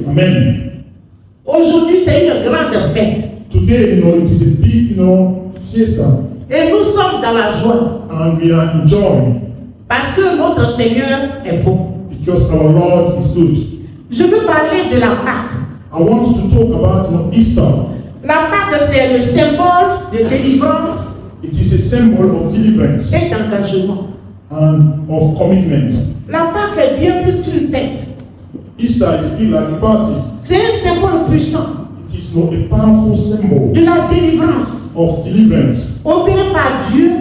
Amen. Aujourd'hui, c'est une grande fête. Today, it is a big, fiesta. Et nous sommes dans la joie. And we are enjoying Parce que notre Seigneur est bon. because our Lord is good. Je veux parler de la Pâque. I want to talk about Easter. La Pâque, c'est le symbole de délivrance It is a symbol of deliverance et d'engagement. and of commitment. La Pâque est bien plus qu'une fête. Easter is big like a party. C'est un symbole puissant It is a powerful symbol de la délivrance of deliverance opérée par Dieu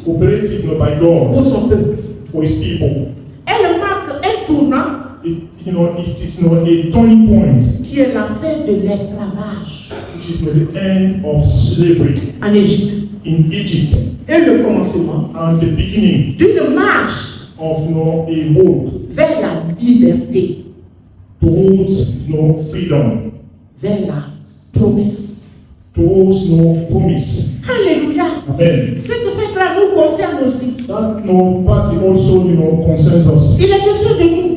operated by pour God son peuple. for His people. Elle marque un tournant It is a turning point, qui est la fin de l'esclavage which is the end of slavery en Égypte in Egypt et le commencement and the beginning d'une marche of a walk vers la liberté, towards freedom, vers la promesse. towards promise. Alléluia. Amen. Cette fête-là nous concerne aussi. That party also concerns us. Il est question de nous.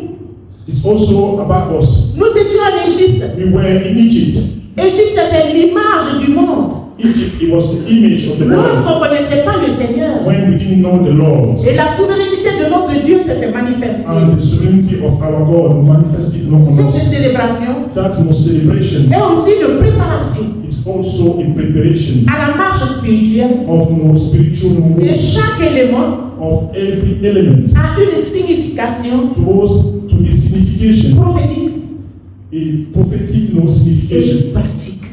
It's also about us. Nous étions en Égypte. We were in Egypt. Égypte, c'est l'image du monde. Egypt, it was the image of the Lorsqu'on world ne connaissait pas le Seigneur. when we didn't know the Lord. Et la souveraineté de notre Dieu s'était manifestée. And the sovereignty of our God manifested on Cette us. célébration That celebration, est aussi une préparation it's also a preparation à la marche spirituelle. of spiritual Et walk, chaque élément of every element a une signification goes to a signification, prophétique a prophetic et signification pratique.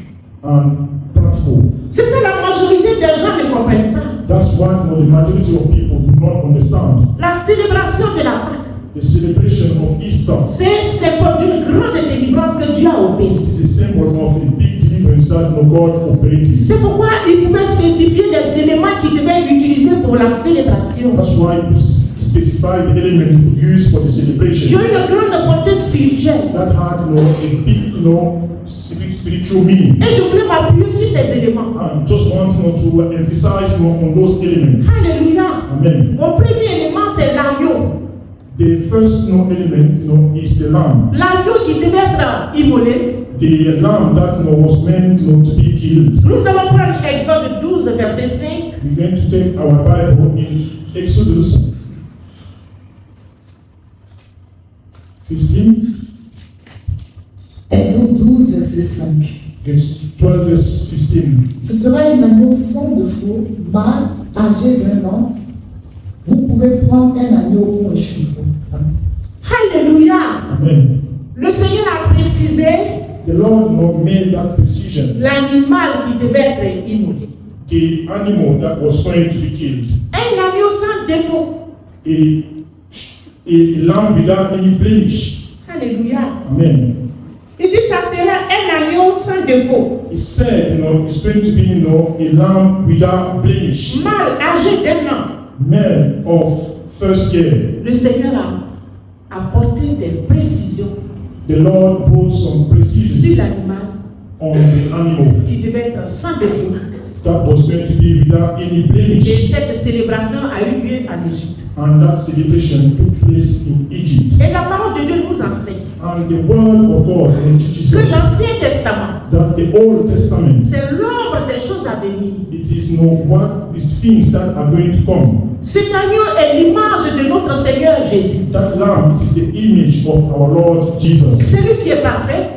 and practical. C'est ça, la majorité des gens ne comprennent pas. That's why the majority of people do not understand. La célébration de la Pâque, The celebration of Easter, c'est un symbole d'une grande délivrance que Dieu a opérée. it is a symbol of a big deliverance that God operated. C'est pourquoi il pouvait spécifier les éléments qu'il devait utiliser pour la célébration. That's why it specified the element used for the Qui celebration ont une grande portée spirituelle. that had a big spiritual meaning. Et je voulais m'appuyer sur ces éléments. I just want to emphasize on those elements. Alléluia. Amen. Mon premier élément, c'est l'agneau. The first element is the lamb. L'agneau qui devait être immolé. The lamb that was meant to be killed. Nous allons prendre Exode 12, verset 5. We're going to take our Bible in Exodus 15, Exode 12, verset 5. verse 12, verse 15. Ce sera une agneau sans défaut, mâle, âgé d'1 an. Vous pouvez prendre un agneau ou un chevreau. Amen. Alléluia. Amen. Le Seigneur a précisé The Lord made that precision. l'animal qui devait être immolé. The animal that was going to be killed. Un agneau sans défaut. A lamb without any blemish. Alléluia. Amen. Il dit ça sera un agneau sans défaut. He said, it's going to be, a lamb without blemish. Mâle âgé d'1 an. Male of first year. Le Seigneur a apporté des précisions The Lord put some sur precision l'animal on the animal qui devait être sans défaut. that was going to be without any Et blemish. cette célébration a eu lieu en Égypte. And that celebration took place in Egypt. Et la parole de Dieu nous enseigne And the word of God teaches que us l'Ancien Testament, that the Old Testament, c'est l'ombre des choses à venir. it is what is things that are going to come. Cet agneau est l'image de notre Seigneur Jésus. That lamb, it is the image of our Lord Jesus. Celui qui est parfait,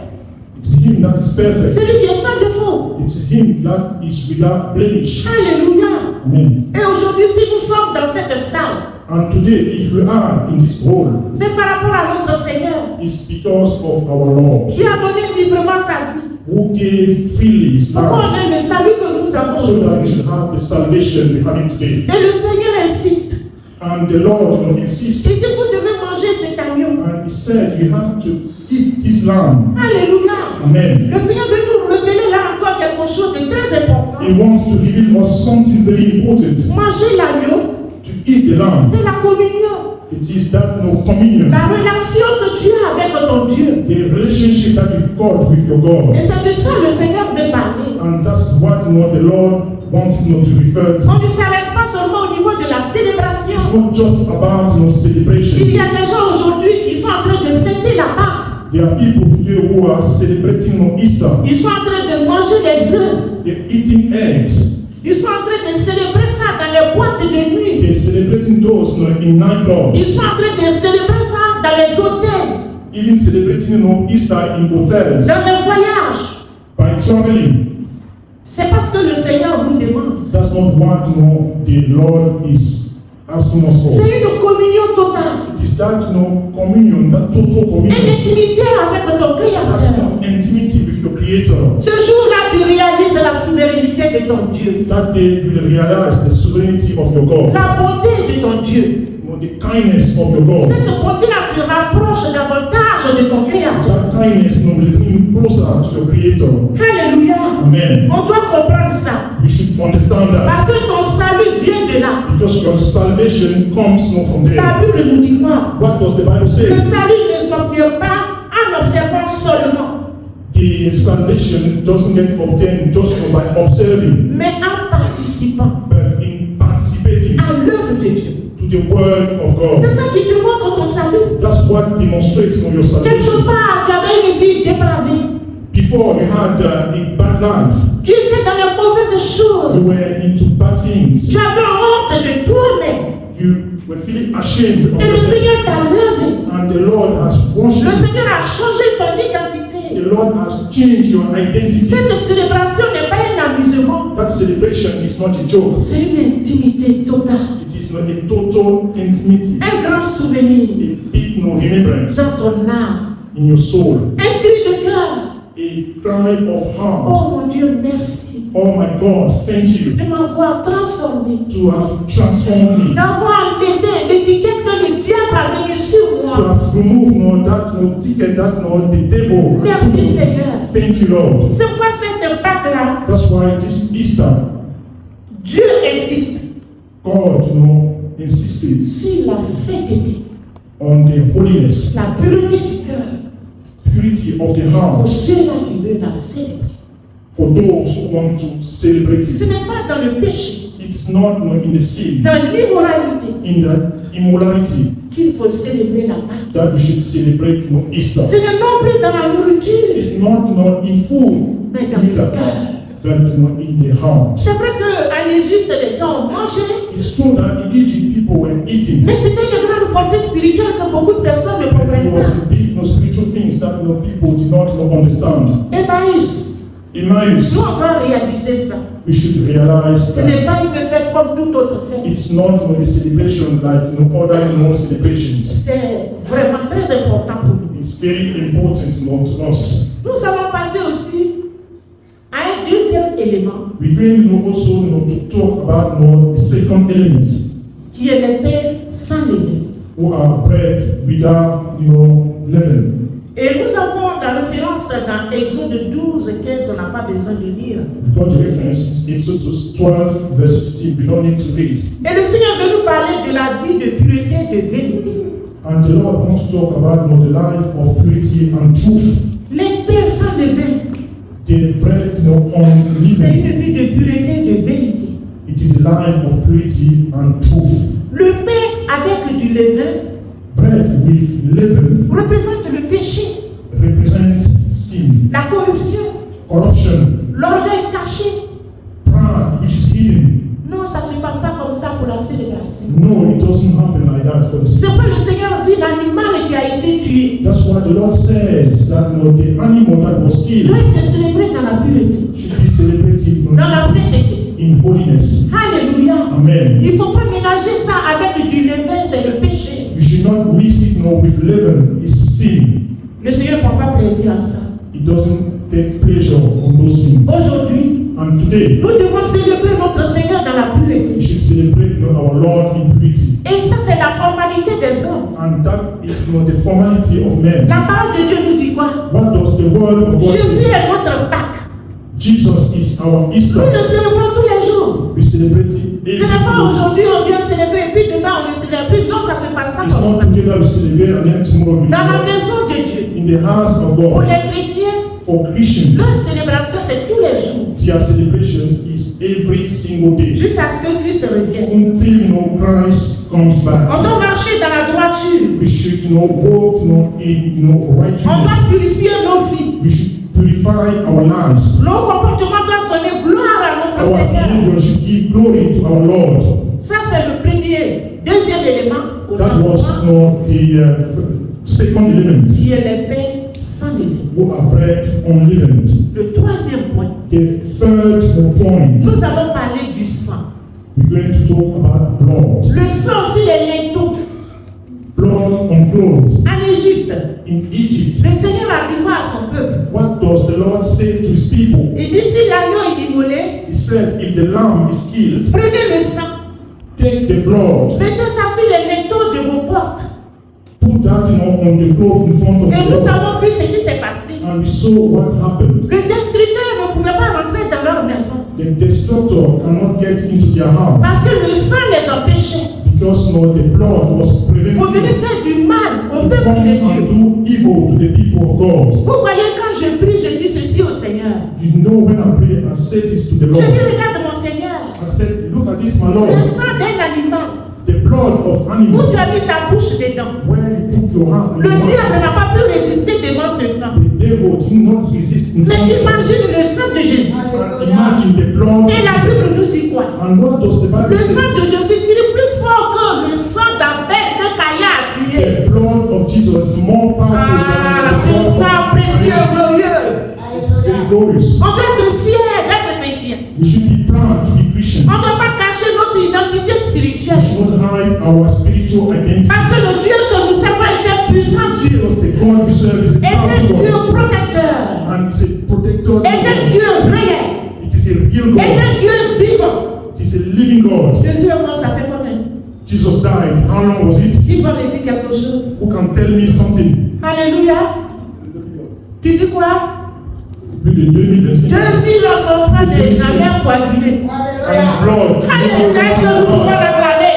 It's him that is perfect. celui qui est sans défaut. It's him that is without blemish. Alléluia. Amen. Et aujourd'hui, si nous sommes dans cette salle, And today, if we are in this hall, c'est par rapport à notre Seigneur it's because of our Lord, qui a donné librement sa vie. who gave freely his Pour life, qu'on ait le salut que nous avons so that we aujourd'hui. should have the salvation we have today. Et le Seigneur insiste. And the Lord insists, Il dit vous devez manger cet agneau. and he said, you have to eat this lamb. Alléluia. Amen. Le Seigneur veut nous révéler là encore quelque chose de très important. He wants to reveal us something very important. Manger l'agneau, To eat the lamb, c'est la communion. it is that communion, La relation que tu as avec ton Dieu. the relationship that you've got with your God. Et c'est de ça que le Seigneur veut parler. And that's what the Lord wants to refer to. On ne s'arrête pas seulement au niveau de la célébration. It's not just about Il celebration. y a des gens aujourd'hui qui sont en train de fêter la Pâque. There are people today who are celebrating on Easter. Ils sont en train de manger les œufs. They're eating eggs. Ils sont en train de célébrer ça dans les boîtes de nuit. They're celebrating those in nightclubs. Ils sont en train de célébrer ça dans les hôtels, Even celebrating Easter in hotels. dans les voyages. By traveling. C'est parce que le Seigneur nous demande. That's not what the Lord is asking us for. C'est une communion totale. It is that communion, that total Une communion. intimité avec ton That's Créateur. intimity with your Creator. Ce jour-là, tu réalises la souveraineté de ton Dieu. That day you will realize the sovereignty of your God. La bonté de ton Dieu. The kindness of your God. Cette bonté-là te rapproche davantage de ton Créateur. That kindness will bring you closer to your Creator. Alléluia. Amen. On doit comprendre ça. We should understand that. Parce que ton salut vient de là. Because your salvation comes not from La there. Bible nous dit quoi? What does the Bible say? Le salut ne s'obtient pas en observant seulement, The salvation doesn't get obtained just by observing, mais en participant but in participating à l'œuvre de Dieu. to the word of C'est God. ça qui te montre ton salut. That's what demonstrates your Quelque salvation. part, tu avais une vie dépravée. Before you had a bad life, Tu étais dans les mauvaises you choses. were into bad things. Tu avais honte de toi-même. You were feeling ashamed of Et le yourself. Seigneur t'a levé. And the Lord has washed Le you. Seigneur a changé ton identité. The Lord has changed your identity. Cette célébration n'est pas un amusement. That celebration is not a joke. C'est une intimité totale. It is not a total intimacy. Un grand souvenir A big remembrance dans ton âme. in your soul. Un cri de cœur. A cry of heart. Oh mon Dieu, merci Oh my God, thank you de m'avoir transformé, to have transformed me. d'avoir enlevé l'étiquette que le diable a mis sur To moi. have removed that ticket that the devil. had Merci put on me. Seigneur. Thank you, Lord. C'est quoi cette Pâque-là? That's why this Easter, Dieu insiste God, insisted sur la sainteté, on the holiness, la pureté du cœur. purity of the Pour heart ceux-là qui veulent la célébrer. for those who want to celebrate Ce it. n'est pas dans le péché, It's not in the sin, dans l'immoralité in that immorality qu'il faut célébrer la Pâque. that we should celebrate Easter. Ce n'est non plus dans la nourriture, It's not in food, mais dans le neither, cœur. but in the heart. C'est vrai qu'en Égypte, les gens ont mangé, It's true that in Egypt people were eating. mais c'était une grande portée spirituelle que beaucoup de personnes ne It comprennent was pas. a big spiritual things that people did not understand. Emmaüs, Emmaus, nous on doit réaliser ça. we should realize Ce that n'est pas une fête comme toute autre fête. it's not a celebration like other celebrations. C'est vraiment très important pour nous. It's very important to us. Nous allons passer aussi à un deuxième élément We're going also to talk about the second element, qui est le pain sans levain. who are bread without leaven. Et nous avons la référence dans Exode 12, 15, on n'a pas besoin de lire. We've got the reference, it's Exodus 12, verse 15. We don't need to read. Et le Seigneur veut nous parler de la vie de pureté, de vérité. And the Lord wants to talk about the life of purity and truth. Les pains sans levain, The bread c'est unleavened. une vie de pureté, de vérité. It is a life of purity and truth. Le pain avec du levain Bread with leaven représente le péché, represents sin, la corruption, corruption, l'orgueil caché. pride, which is hidden. Non, ça ne se passe pas comme ça pour la célébration. No, it doesn't happen like that for the C'est sin. pourquoi le Seigneur dit l'animal qui a été tué That's why the Lord says that the animal that was doit killed être célébré dans la pureté, should be celebrated dans la sainteté. in holiness. Alléluia. Amen. Il ne faut pas mélanger ça avec du levain, c'est le péché. You should not mix it with leaven. It's sin. Le Seigneur ne prend pas plaisir à ça. It doesn't take pleasure on those things. Aujourd'hui, And today, nous devons célébrer notre Seigneur dans la we pureté. should celebrate our Lord in purity. Et ça, c'est la formalité des hommes. And that is not the formality of men. La parole de Dieu nous dit quoi? What does the word of God Jésus say? est notre Pâque. Jesus is our Nous Easter. le célébrons tous les jours. We celebrate it Ce every n'est pas single day. aujourd'hui on vient célébrer et puis demain on ne célèbre plus. Non, ça ne se passe pas It's comme not ça. together we celebrate and then tomorrow we Dans la do. maison de Dieu, In the house of pour God, les chrétiens, For Christians, leur célébration, c'est tous les jours. their celebrations is every single day. Jusqu'à ce que Christ revienne. Until Christ comes back. On doit marcher dans la droiture. We should walk in On righteousness. doit purifier nos vies. We should purify our lives. Nos comportements doivent donner gloire à notre Our Seigneur. behavior should give glory to our Lord. Ça, c'est le premier. Deuxième élément, That was the second element. qui est les pains sans levain. Who are bread unleavened. Le troisième point, The third point, nous allons parler du sang. we're going to talk about blood. Le sang sur les linteaux. Blood on clothes. En Égypte, In Egypt, le Seigneur a dit quoi à son peuple? what does the Lord say to his people? Il dit si l'agneau est immolé, He said, if the lamb is killed, prenez le sang. take the blood, Mettez ça sur les linteaux de vos portes. put that on the cloth in front of Et the nous Lord. avons vu ce qui s'est passé. And we saw what happened. Le destructeur ne pouvait pas rentrer dans leur maison The destructor cannot get into their house parce que le sang les empêchait. because the blood was Vous venez preventing faire du mal au to peuple come de and Dieu. do evil to the people of God. Vous voyez, quand je prie, je dis ceci au Seigneur. You know, when I pray, I say this to the Je Lord. dis, regarde mon Seigneur, I said, look at this, my le Lord. sang d'un animal, The blood of où animal, tu as mis ta bouche dedans. where you put your hand, Le your diable n'a mouth, pas pu résister devant ce sang. the devil did not resist in Mais front of imagine le sang de Jésus. it. Imagine the blood. Et la Bible nous dit quoi? And what does the Bible Le say? sang de Jésus il est plus fort que le sang d'Abel que Caïn a tué. The blood of Jesus is more powerful Ah, than the ce blood sang of précieux, Abel. glorieux. It's very glorious. On doit être fier d'être chrétien. We should be proud to be Christian. On ne doit pas cacher notre identité We spirituelle. should not hide our spiritual identity. Parce que le Dieu que nous servons est un puissant Dieu. Because the God we serve is a Est un powerful Dieu God. protecteur. And it's a protector. Est un Dieu réel. It is a real Est God. un Dieu vivant. It is a living God. Jésus est mort, ça fait combien? Jesus died. How long was it? Qui va me dire quelque chose? Who can tell me something? Alléluia. Tu dis quoi? Plus de 2025. 2000 ans, son sang n'est jamais coagulé. And his blood. Allez, qu'est-ce que nous pouvons l'acclamer?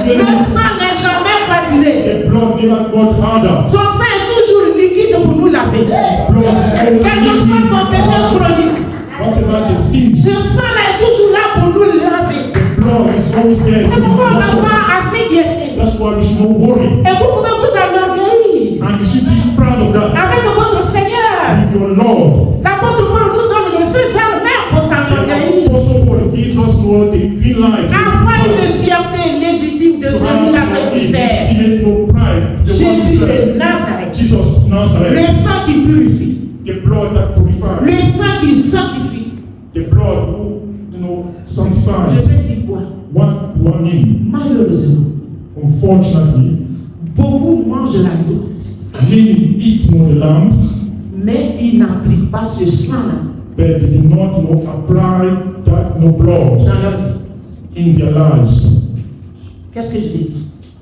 Le sang n'est jamais coagulé. The blood never got harder. Son sang est toujours liquide pour nous laver. His blood is Quel que always soit liquid. ton péché chronique, Whatever the sin, ce sang-là est toujours là pour nous laver. the blood is always there. C'est pourquoi on That's n'a why- pas assez guéri. That's why we should not worry. Et vous pouvez vous enorgueillir And you should be proud of that. avec votre Seigneur. With your Lord. L'apôtre Paul nous donne le feu vert même pour The s'enorgueillir. Apostle Paul gives us the green light. Avoir une fierté légitime de celui-là que tu sers. Legitimate no pride. The one Jésus who de serves. Nazareth. Jesus of Le Nazareth. sang qui purifie. The blood that purifies. Le sang qui sanctifie. The blood who, Je sanctifies. vais dire quoi? What do I mean? Malheureusement, Unfortunately, beaucoup mangent l'agneau, many eat the lamb, mais ils n'appliquent pas ce sang-là but they do not apply that blood dans leur vie. in their lives. Qu'est-ce que je dis?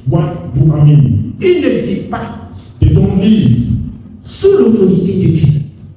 What do I mean? Ils ne vivent pas They don't live sous l'autorité de Dieu.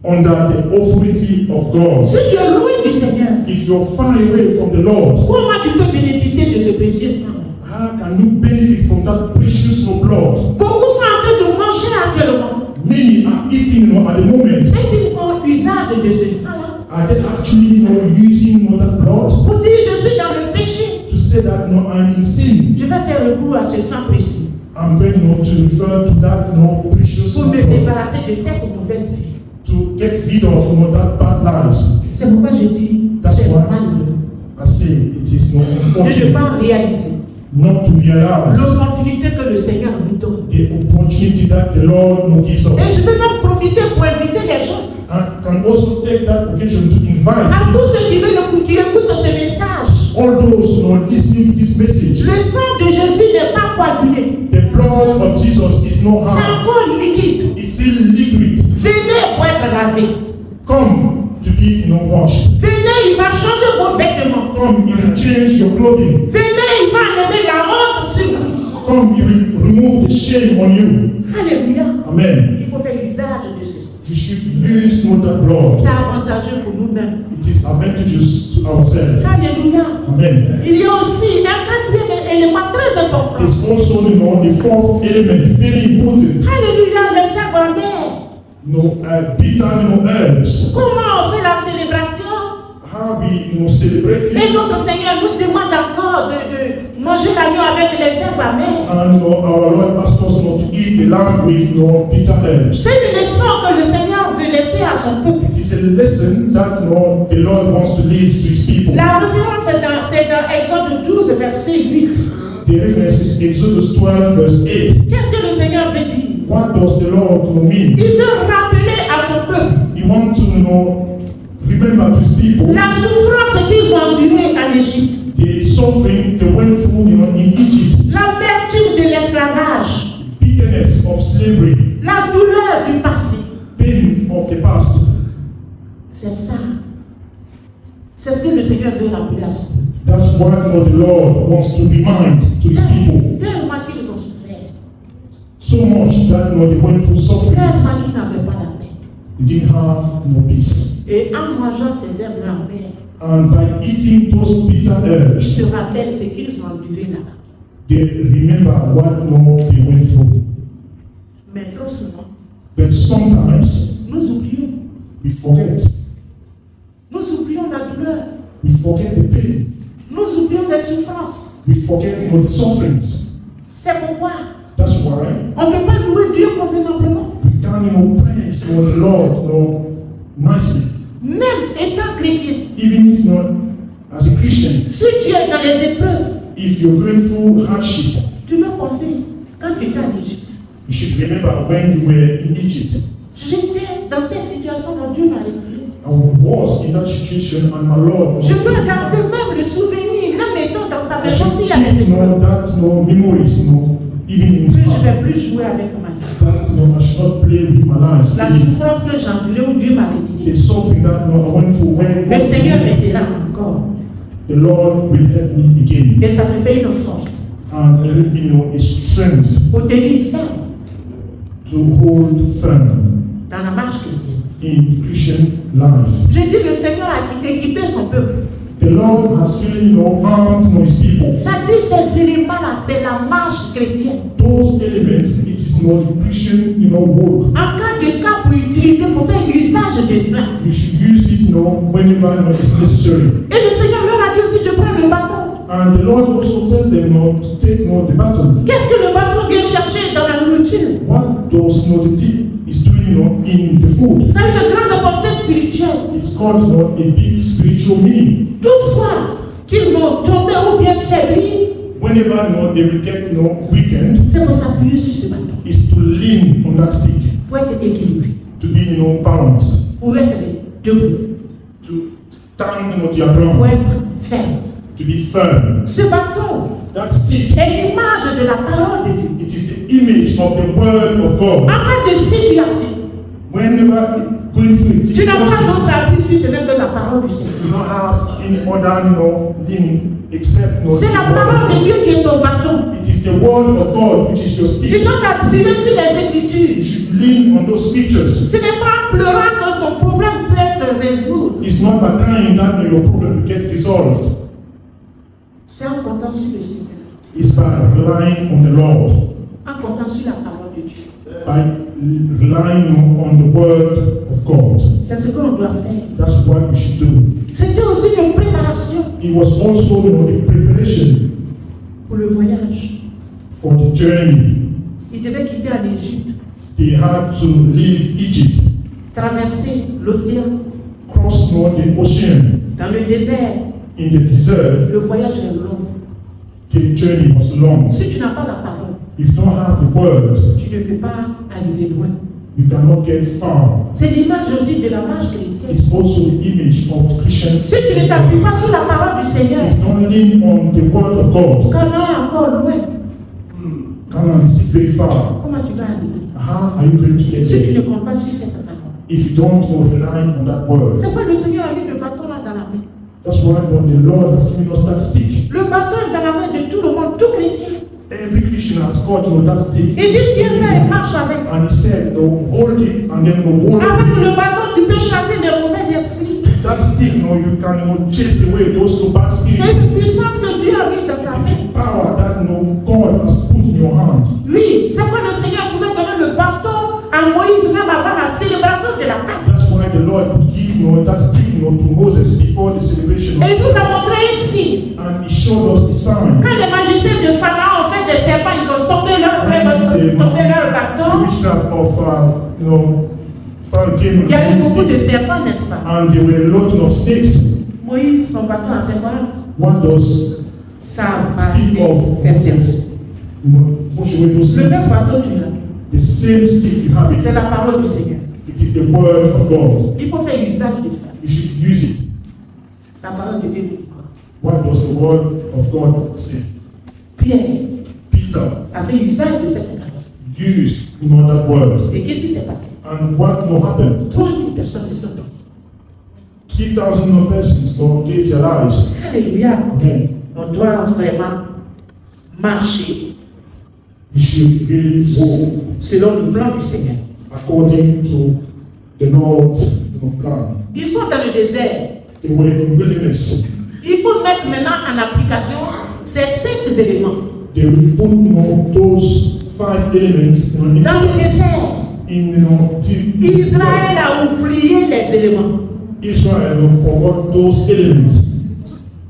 under the authority of God. Si tu es loin du Seigneur, If you're far away from the Lord, comment tu peux bénéficier de ce précieux sang? how can you benefit from that precious blood? Beaucoup sont en train de manger actuellement. Many are eating at the moment. Et s'ils font usage de ce sang-là, Are they actually using that blood pour dire je suis dans le péché, to say that no, I'm in sin? je vais faire recours à ce sang précieux I'm going to refer to that precious pour me blood débarrasser de cette mauvaise vie. to get rid of that bad lives. C'est pourquoi je dis That's c'est why malheureux I say it is not de ne unfortunate pas réaliser not to realize l'opportunité que le Seigneur vous donne. the opportunity that the Lord gives Et us. je peux même profiter pour inviter les gens, And can also take that occasion to à invite tous ceux qui veulent qui écoutent ce message. all those listening to this message. Le sang de Jésus n'est pas coagulé, The blood of Jesus is not c'est hard. encore liquide. It's still liquid. Venez pour être lavé. Come to be washed. Venez, il va changer vos vêtements. Come, you will change your clothing. Venez, il va enlever la honte sur vous. Come, you will remove the shame on you. Alléluia. Amen. Il faut faire usage de ceci. You should use that blood. C'est avantageux pour nous-mêmes. It is advantageous to ourselves. Alléluia. Amen. Il y a aussi un quatrième élément très important. It's also the fourth element, very important. Alléluia, les sa-grand-mère. bitter, herbs. Comment on fait la célébration? How we, celebrate Et it. notre Seigneur nous demande encore de manger l'agneau avec les herbes amères. And our Lord asks us not to eat the lamb with bitter herbs. C'est une leçon que le Seigneur veut laisser à son peuple. It is a lesson that the Lord wants to leave to His people. La référence c'est dans Exode 12, verset 8. The reference is Exodus 12, verse 8. Qu'est-ce que le Seigneur veut dire? What does the Lord mean? Il veut rappeler à son peuple He wants to remember to His people la souffrance qu'ils ont endurée en Égypte, the suffering they went through in Egypt, l'amertume de l'esclavage, bitterness of slavery, la douleur du passé. pain of the past. C'est ça. C'est ce que le Seigneur veut rappeler à son peuple. That's what the Lord wants to remind to His people. Tellement qu'ils ont souffert. So much that they went through sufferings. Tellement qu'ils n'avaient pas la paix. They didn't have no peace. Et en mangeant ces herbes amères, And by eating those bitter ils herbs, se rappellent ce qu'ils ont enduré là-bas. they remember what they went through. Mais trop souvent, But sometimes nous oublions. we forget. Nous oublions la douleur. We forget the pain. Nous oublions les souffrances. We forget the sufferings. C'est pourquoi That's why on ne peut pas louer Dieu convenablement. we can praise the Lord nicely. Même étant chrétien, Even if as a Christian, si tu es dans les épreuves, if you're going through hardship, tu dois penser, quand tu étais en Égypte, you should remember when you were in Egypt. j'étais dans cette situation dont Dieu m'a révélé. I was in that situation and my Lord. Je peux garder même le souvenir, même étant dans sa I maison, should s'il y a des keep épreuves. that memories, even in his Que je ne heart. vais plus jouer avec ma vie. That I should not play with my life. La Even souffrance que j'ai endurée où Dieu m'a retiré. the suffering that I went through when Le Seigneur m'aidera encore. the Lord will help me again. Et ça me fait une force And it will be a strength pour tenir ferme to hold firm dans la marche chrétienne. in Christian life. Je dis le Seigneur a équipé son peuple. The Lord has really armed His people. Ça dit ces éléments-là, c'est la marche chrétienne. Those elements, it is not Christian, walk. En cas de cas pour utiliser, pour faire usage de ça. You should use it, whenever it's necessary. Et le Seigneur leur a dit aussi de prendre le bâton. And the Lord also tell them to take the battle. Qu'est-ce que le bâton vient chercher dans la nourriture? What does the tea is doing, in the food? C'est une grande portée spirituelle. It's called, a big spiritual meaning. Toutefois, qu'ils vont tomber ou bien faiblir, Whenever they will get, weakened, c'est pour s'appuyer sur ce bâton. is to lean on that stick, Pour être équilibré. to be, balanced, Pour être debout. to stand, on your Pour ground, être ferme. to be firm. Ce bâton That stick, est l'image de la parole de Dieu. it is the image of the word of En God. cas de situation, Whenever going through it, tu n'as pas you d'autre appui si ce n'est que la parole du Seigneur. don't have any other, meaning except C'est la parole de Dieu qui est ton bâton. It is the word of God which is your Tu stick. dois t'appuyer sur les You Écritures. should lean on those scriptures. Ce n'est pas en pleurant que ton problème peut être résolu. It's not by crying that your problem will get resolved. C'est en comptant sur le Seigneur. It's by relying on the Lord, En comptant sur la parole de Dieu. by relying on the word of God. C'est ce qu'on doit faire. That's what we should do. C'était aussi une préparation It was also, a preparation pour le voyage. for the journey. Ils devaient quitter en Égypte, They had to leave Egypt, traverser l'océan, cross the ocean dans le désert. in the desert. Le voyage est long. The journey was long. Si tu n'as pas la parole, If you don't have the word, tu ne peux pas arriver loin. you cannot get far. C'est l'image aussi de la marche chrétienne. It's also the image of the Christian. Si tu ne t'appuies pas sur la parole du Seigneur, If you don't lean on the word of God, quand on est encore loin, Canaan is still very far. comment tu vas arriver? How are you going to get Si tu there ne comptes pas sur cette parole. if you don't rely on that word? C'est quoi le Seigneur a mis le bâton là dans la main? That's why when the Lord has given us that stick, Le bâton est dans la main de tout le monde, tout chrétien. every Christian has got that stick. Et Dieu tient ça et marche avec. And he said, hold it and then hold Avec it. le bâton, tu peux chasser des mauvais esprits. That stick, you can chase away those bad C'est spirits. une puissance que Dieu a mis dans ta It main. is power that God has put in your hand. Oui, c'est quoi le Seigneur pouvait donner le bâton à Moïse même avant la célébration de la Pâque. That's why the Lord would give that stick to Moses before the celebration. Et il nous a montré un signe. And he showed us the sign. Quand les magiciens de Pharaon ont fait des serpents, ils ont tombé leur bateau. The witchcraft of Pharaoh came Il y avait and beaucoup de stick, serpents, n'est-ce pas? and there were a lot of snakes. Moïse, son bateau en serpent, What does ça va stick of ces serpents. Moses push away those Le même snakes? bateau, tu l'as. The same stick you have C'est it. la parole du Seigneur. It is the word of God. Il faut faire usage de ça. You should use it. La parole de Dieu dit quoi? What does the word of God say? Pierre Peter a fait usage de cette parole. used that word. Et qu'est-ce qui s'est passé? And what happened? 3000 personnes se sont données. 3,000 persons gave their lives. Alléluia. Amen. On doit vraiment marcher You should really go selon le plan du Seigneur. according to the Lord's plan. Ils sont dans le désert. They were in wilderness. Il faut mettre maintenant en application ces 5 éléments. They will put those 5 elements Dans le désert, Israël a oublié les éléments. Israel forgot those elements.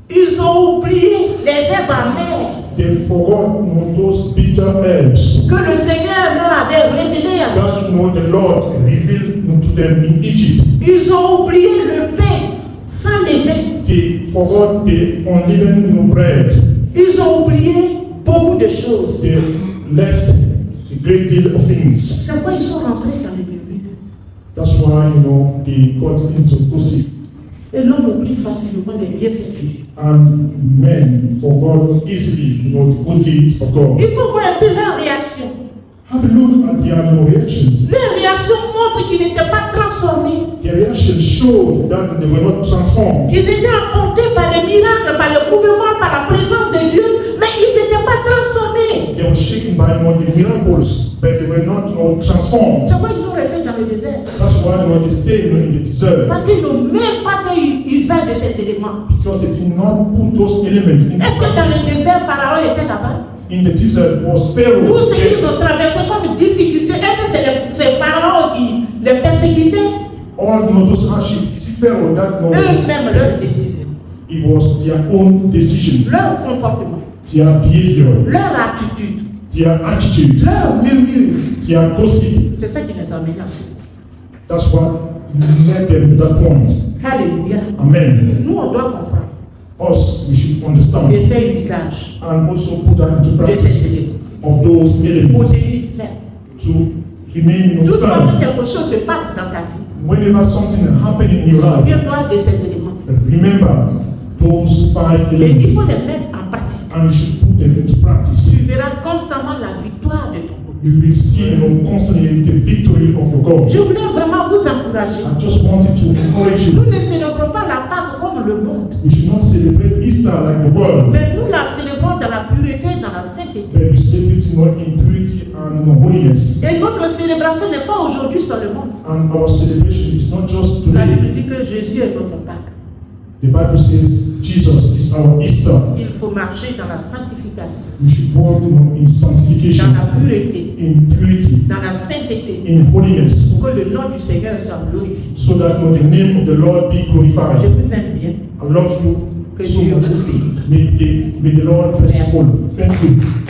Ils ont oublié les herbes amères They forgot those bitter herbs que le Seigneur leur avait révélées. that the Lord revealed to them in Egypt. Ils ont oublié le pain sans levain. They forgot the unleavened bread. Ils ont oublié beaucoup de choses. They left a great deal of things. C'est pourquoi ils sont rentrés dans les murmures. That's why they got into gossip. Et l'homme oublie facilement les bienfaits de Dieu. And men forgot easily the good deeds of God. Il faut voir un peu leur réaction. Have a look at their reactions. Leur réaction montre qu'ils n'étaient pas transformés. Their reactions showed that they were not transformed. Ils étaient emportés par le miracle, par le mouvement, par la présence de Dieu, mais ils n'étaient pas transformés. They were shaken by the miracles, but they were not transformed. C'est pourquoi ils sont restés dans le désert. That's why they stayed in the desert. Parce qu'ils n'ont même pas fait usage de ces éléments. Because they did not put those elements in Est-ce que dans practice. le désert, Pharaon était là-bas? In the desert was Pharaoh. Tout ce qu'ils ont traversé comme difficulté, est-ce que c'est Pharaon qui les persécutait? All those hardships, is it Pharaoh that knows? Eux-mêmes, leur décision, It was their own decision, leur comportement, their behavior, leur attitude, their attitude, leur murmure. their gossip. C'est ça qui les a amenés à ce. That's what led them to that point. Alléluia. Amen. Nous, on doit comprendre Us, we should understand et faire usage and also put that into de practice ces éléments. of those Pour elements tenir ferme. to remain Tout firm. quand quelque chose se passe dans ta vie, Whenever something happens in your life, souviens-toi de ces éléments. remember those 5 Et il elements faut les mettre en pratique. and you should put them into practice. Tu verras constamment la victoire de ton groupe. You will see constantly the victory of your God. Je voulais vraiment vous encourager. I just wanted to encourage you. Nous ne célébrons pas la Pâque comme le monde, We should not celebrate Easter like the world, mais nous la célébrons dans la pureté, dans la sainteté. but we celebrate in purity and holiness. Et notre célébration n'est pas aujourd'hui seulement. And our celebration is not just La today. Bible dit que Jésus est notre Pâque. The Bible says Jesus is our Easter. Il faut marcher dans la sanctification, We should walk in sanctification, dans la pureté, in purity, dans la sainteté, in holiness, pour que le nom du Seigneur soit glorifié. so that the name of the Lord be Je glorified. vous aime bien. I love you Que so Dieu much. vous bénisse. May the Lord bless you all. Thank you.